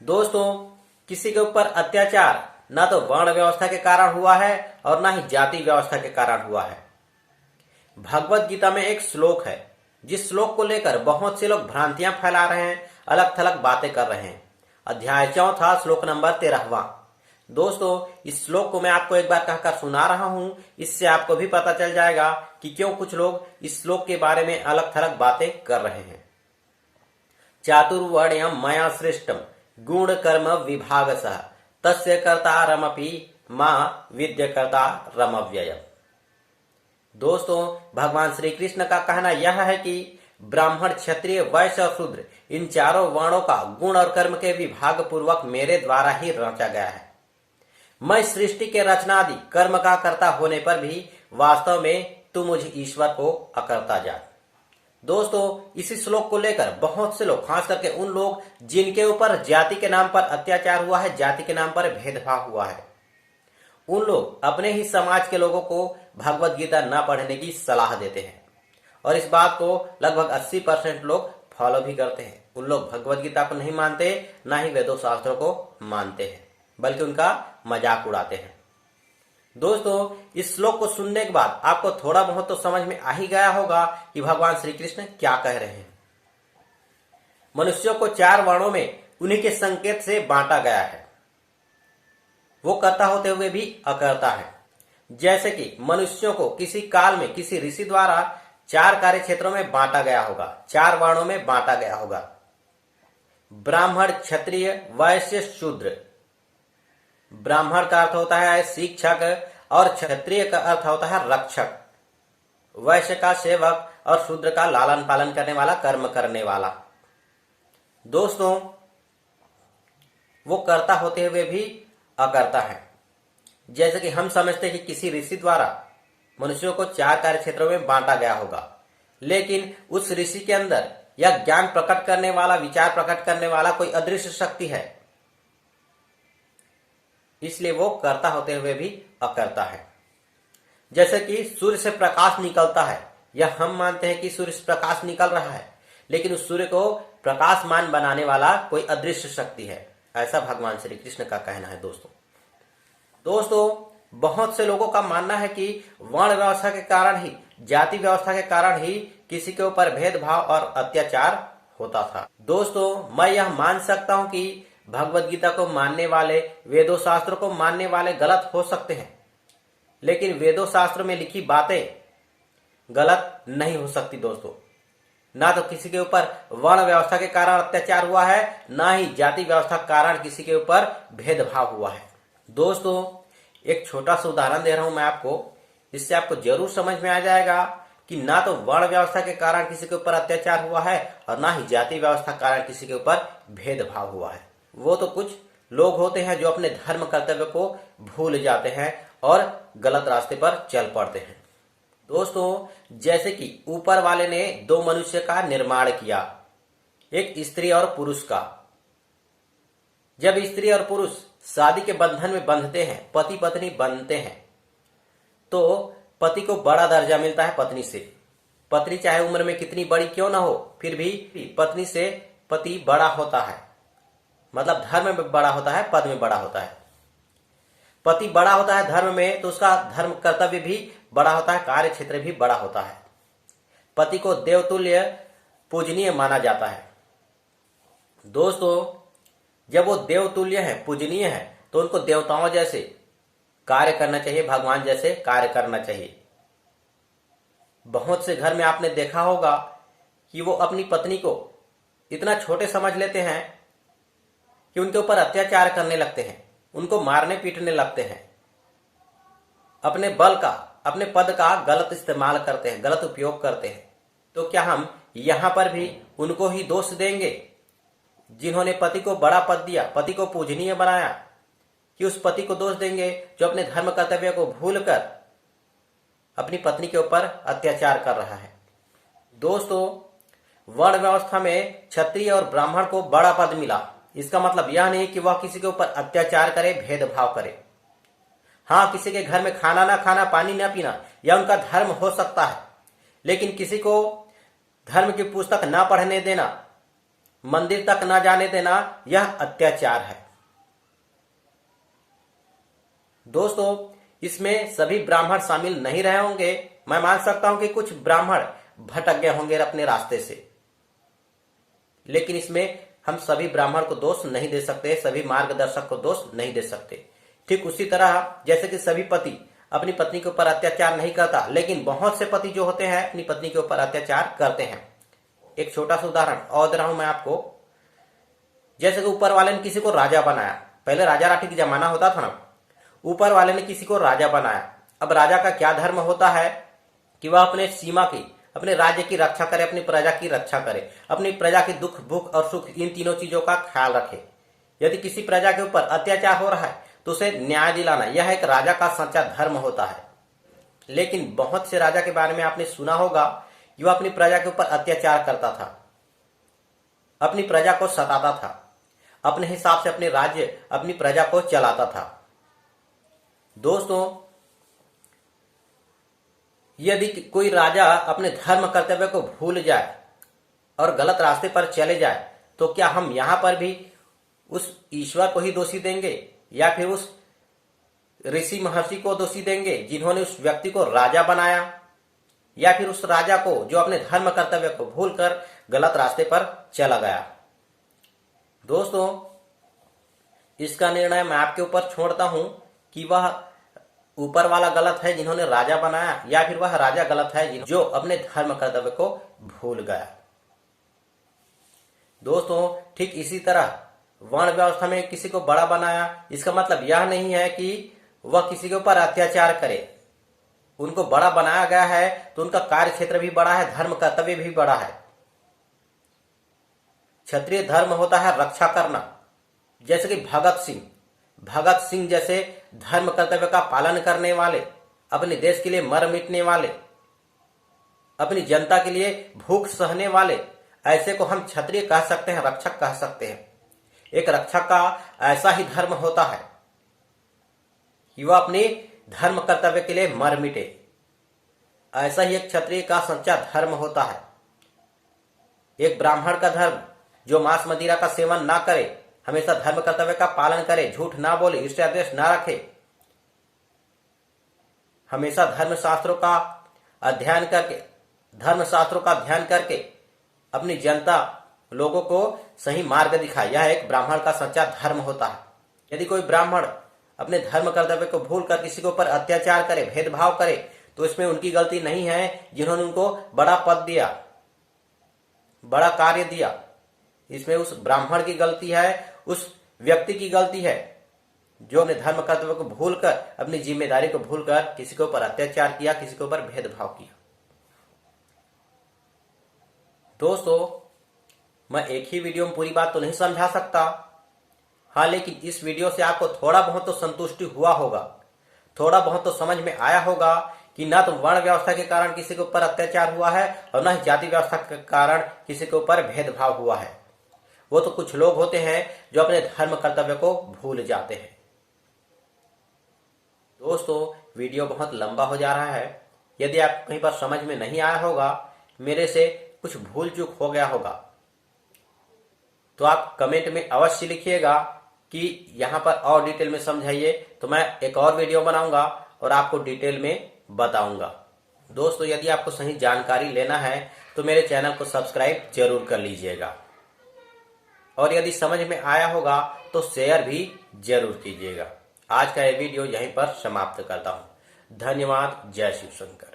दोस्तों, किसी के ऊपर अत्याचार ना तो वर्ण व्यवस्था के कारण हुआ है और ना ही जाति व्यवस्था के कारण हुआ है। भगवत गीता में एक श्लोक है, जिस श्लोक को लेकर बहुत से लोग भ्रांतियां फैला रहे हैं, अलग थलग बातें कर रहे हैं। अध्याय 4 श्लोक नंबर 13। दोस्तों, इस श्लोक को मैं आपको एक बार कहकर सुना रहा हूं, इससे आपको भी पता चल जाएगा कि क्यों कुछ लोग इस श्लोक के बारे में अलग थलग बातें कर रहे हैं। चातुर्वर्ण्यम मया सृष्टम गुण कर्म विभागसः तस्य कर्तारमपि मां विद्यकर्तारमव्ययम्। दोस्तों, भगवान श्री कृष्ण का कहना यह है कि ब्राह्मण, क्षत्रिय, वैश्य और शूद्र इन चारों वर्णों का गुण और कर्म के विभाग पूर्वक मेरे द्वारा ही रचा गया है। मैं सृष्टि के रचनादि कर्म का कर्ता होने पर भी वास्तव में तू मुझ ईश्वर को अकर्ता जान। दोस्तों, इसी श्लोक को लेकर बहुत से लोग, खास करके उन लोग जिनके ऊपर जाति के नाम पर अत्याचार हुआ है, जाति के नाम पर भेदभाव हुआ है, उन लोग अपने ही समाज के लोगों को भगवत गीता न पढ़ने की सलाह देते हैं और इस बात को लगभग 80% लोग फॉलो भी करते हैं। उन लोग भगवत गीता को नहीं मानते, ना ही वेदों शास्त्रों को मानते हैं, बल्कि उनका मजाक उड़ाते हैं। दोस्तों, इस श्लोक को सुनने के बाद आपको थोड़ा बहुत तो समझ में आ ही गया होगा कि भगवान श्री कृष्ण क्या कह रहे हैं। मनुष्यों को 4 वर्णों में उन्हीं के संकेत से बांटा गया है। वो कर्ता होते हुए भी अकर्ता है। जैसे कि मनुष्यों को किसी काल में किसी ऋषि द्वारा 4 कार्य क्षेत्रों में बांटा गया होगा, 4 वर्णों में बांटा गया होगा। ब्राह्मण, क्षत्रिय, वैश्य, शूद्र। ब्राह्मण का अर्थ होता है शिक्षक और क्षत्रिय का अर्थ होता है रक्षक, वैश्य का सेवक और शूद्र का लालन पालन करने वाला, कर्म करने वाला। दोस्तों, वो कर्ता होते हुए भी अकर्ता है। जैसे कि हम समझते हैं कि किसी ऋषि द्वारा मनुष्यों को 4 कार्य क्षेत्रों में बांटा गया होगा, लेकिन उस ऋषि के अंदर यह ज्ञान प्रकट करने वाला, विचार प्रकट करने वाला कोई अदृश्य शक्ति है, इसलिए वो कर्ता होते हुए भी अकर्ता है। जैसे कि सूर्य से प्रकाश निकलता है, यह हम मानते हैं कि सूर्य से प्रकाश निकल रहा है, लेकिन उस सूर्य को प्रकाशमान बनाने वाला कोई अदृश्य शक्ति है, ऐसा भगवान श्री कृष्ण का कहना है। दोस्तों, बहुत से लोगों का मानना है कि वर्ण व्यवस्था के कारण ही, जाति व्यवस्था के कारण ही किसी के ऊपर भेदभाव और अत्याचार होता था। दोस्तों, मैं यह मान सकता हूं कि भगवत गीता को मानने वाले, वेदों शास्त्रों को मानने वाले गलत हो सकते हैं, लेकिन वेदों शास्त्र में लिखी बातें गलत नहीं हो सकती। दोस्तों, ना तो किसी के ऊपर वर्ण व्यवस्था के कारण अत्याचार हुआ है, ना ही जाति व्यवस्था के कारण किसी के ऊपर भेदभाव हुआ है। दोस्तों, एक छोटा सा उदाहरण दे रहा हूं मैं आपको, इससे आपको जरूर समझ में आ जाएगा कि ना तो वर्ण व्यवस्था के कारण किसी के ऊपर अत्याचार हुआ है और ना ही जाति व्यवस्था के कारण किसी के ऊपर भेदभाव हुआ है। वो तो कुछ लोग होते हैं जो अपने धर्म कर्तव्य को भूल जाते हैं और गलत रास्ते पर चल पड़ते हैं। दोस्तों, जैसे कि ऊपर वाले ने 2 मनुष्य का निर्माण किया, एक स्त्री और पुरुष का। जब स्त्री और पुरुष शादी के बंधन में बंधते हैं, पति पत्नी बनते हैं, तो पति को बड़ा दर्जा मिलता है पत्नी से। पत्नी चाहे उम्र में कितनी बड़ी क्यों ना हो, फिर भी पत्नी से पति बड़ा होता है, मतलब धर्म में बड़ा होता है, पद में बड़ा होता है। पति बड़ा होता है धर्म में, तो उसका धर्म कर्तव्य भी बड़ा होता है, कार्य क्षेत्र भी बड़ा होता है। पति को देवतुल्य पूजनीय माना जाता है। दोस्तों, जब वो देवतुल्य है, पूजनीय है, तो उनको देवताओं जैसे कार्य करना चाहिए, भगवान जैसे कार्य करना चाहिए। बहुत से घर में आपने देखा होगा कि वो अपनी पत्नी को इतना छोटे समझ लेते हैं कि उनके ऊपर अत्याचार करने लगते हैं, उनको मारने पीटने लगते हैं, अपने बल का, अपने पद का गलत इस्तेमाल करते हैं, गलत उपयोग करते हैं। तो क्या हम यहां पर भी उनको ही दोष देंगे जिन्होंने पति को बड़ा पद दिया, पति को पूजनीय बनाया, कि उस पति को दोष देंगे जो अपने धर्म कर्तव्य को भूलकर अपनी पत्नी के ऊपर अत्याचार कर रहा है? दोस्तों, वर्ण व्यवस्था में क्षत्रिय और ब्राह्मण को बड़ा पद मिला, इसका मतलब यह नहीं कि वह किसी के ऊपर अत्याचार करे, भेदभाव करे। हाँ, किसी के घर में खाना ना खाना, पानी ना पीना, यह उनका धर्म हो सकता है, लेकिन किसी को धर्म की पुस्तक ना पढ़ने देना, मंदिर तक न जाने देना यह अत्याचार है। दोस्तों, इसमें सभी ब्राह्मण शामिल नहीं रहे होंगे। मैं मान सकता हूं कि कुछ ब्राह्मण भटक गए होंगे अपने रास्ते से, लेकिन इसमें हम सभी ब्राह्मण को दोष नहीं दे सकते, सभी मार्गदर्शक को दोष नहीं दे सकते। ठीक उसी तरह जैसे कि सभी पति अपनी पत्नी के ऊपर अत्याचार नहीं करता, लेकिन बहुत से पति जो होते हैं अपनी पत्नी के ऊपर अत्याचार करते हैं। एक छोटा सा उदाहरण और दे रहा हूं मैं आपको। जैसे कि ऊपर वाले ने किसी को राजा बनाया, पहले राजा राठी की जमाना होता था ना, ऊपर वाले ने किसी को राजा बनाया। अब राजा का क्या धर्म होता है कि वह अपने सीमा की, अपने राज्य की रक्षा करे, अपनी प्रजा की रक्षा करे, अपनी प्रजा के दुख भूख और सुख इन तीनों चीजों का ख्याल रखे। यदि किसी प्रजा के ऊपर अत्याचार हो रहा है तो उसे न्याय दिलाना, यह एक राजा का सच्चा धर्म होता है। लेकिन बहुत से राजा के बारे में आपने सुना होगा कि वह अपनी प्रजा के ऊपर अत्याचार करता था, अपनी प्रजा को सताता था, अपने हिसाब से अपने राज्य अपनी प्रजा को चलाता था। दोस्तों, यदि कोई राजा अपने धर्म कर्तव्य को भूल जाए और गलत रास्ते पर चले जाए तो क्या हम यहां पर भी उस ईश्वर को ही दोषी देंगे या फिर उस ऋषि महर्षि को दोषी देंगे जिन्होंने उस व्यक्ति को राजा बनाया, या फिर उस राजा को जो अपने धर्म कर्तव्य को भूलकर गलत रास्ते पर चला गया? दोस्तों, इसका निर्णय मैं आपके ऊपर छोड़ता हूं कि वह ऊपर वाला गलत है जिन्होंने राजा बनाया, या फिर वह राजा गलत है जो अपने धर्म कर्तव्य को भूल गया। दोस्तों, ठीक इसी तरह वर्ण व्यवस्था में किसी को बड़ा बनाया, इसका मतलब यह नहीं है कि वह किसी के ऊपर अत्याचार करे। उनको बड़ा बनाया गया है तो उनका कार्य क्षेत्र भी बड़ा है, धर्म कर्तव्य भी बड़ा है। क्षत्रिय धर्म होता है रक्षा करना। जैसे कि भगत सिंह जैसे धर्म कर्तव्य का पालन करने वाले, अपने देश के लिए मर मिटने वाले, अपनी जनता के लिए भूख सहने वाले, ऐसे को हम क्षत्रिय कह सकते हैं, रक्षक कह सकते हैं। एक रक्षक का ऐसा ही धर्म होता है कि वह अपने धर्म कर्तव्य के लिए मर मिटे। ऐसा ही एक क्षत्रिय का सच्चा धर्म होता है। एक ब्राह्मण का धर्म जो मांस मदिरा का सेवन ना करे, हमेशा धर्म कर्तव्य का पालन करे, झूठ ना बोले, ईर्ष्या द्वेष ना रखे, हमेशा धर्म शास्त्रों का अध्ययन करके अपनी जनता लोगों को सही मार्ग दिखाए, यह एक ब्राह्मण का सच्चा धर्म होता है। यदि कोई ब्राह्मण अपने धर्म कर्तव्य को भूलकर किसी के ऊपर अत्याचार करे, भेदभाव करे, तो इसमें उनकी गलती नहीं है जिन्होंने उनको बड़ा पद दिया, बड़ा कार्य दिया। इसमें उस ब्राह्मण की गलती है, उस व्यक्ति की गलती है जो अपने धर्म कर्तव्य को भूलकर, अपनी जिम्मेदारी को भूलकर किसी के ऊपर अत्याचार किया, किसी के ऊपर भेदभाव किया। दोस्तों, मैं एक ही वीडियो में पूरी बात तो नहीं समझा सकता, हाँ, लेकिन इस वीडियो से आपको थोड़ा बहुत तो संतुष्टि हुआ होगा, थोड़ा बहुत तो समझ में आया होगा कि न तो वर्ण व्यवस्था के कारण किसी के ऊपर अत्याचार हुआ है और न ही जाति व्यवस्था के कारण किसी के ऊपर भेदभाव हुआ है। वो तो कुछ लोग होते हैं जो अपने धर्म कर्तव्य को भूल जाते हैं। दोस्तों, वीडियो बहुत लंबा हो जा रहा है। यदि आप कहीं पर समझ में नहीं आया होगा, मेरे से कुछ भूल चूक हो गया होगा, तो आप कमेंट में अवश्य लिखिएगा कि यहाँ पर और डिटेल में समझाइए, तो मैं एक और वीडियो बनाऊंगा और आपको डिटेल में बताऊंगा। दोस्तों, यदि आपको सही जानकारी लेना है तो मेरे चैनल को सब्सक्राइब जरूर कर लीजिएगा, और यदि समझ में आया होगा तो शेयर भी जरूर कीजिएगा। आज का ये वीडियो यहीं पर समाप्त करता हूँ। धन्यवाद। जय शिव शंकर।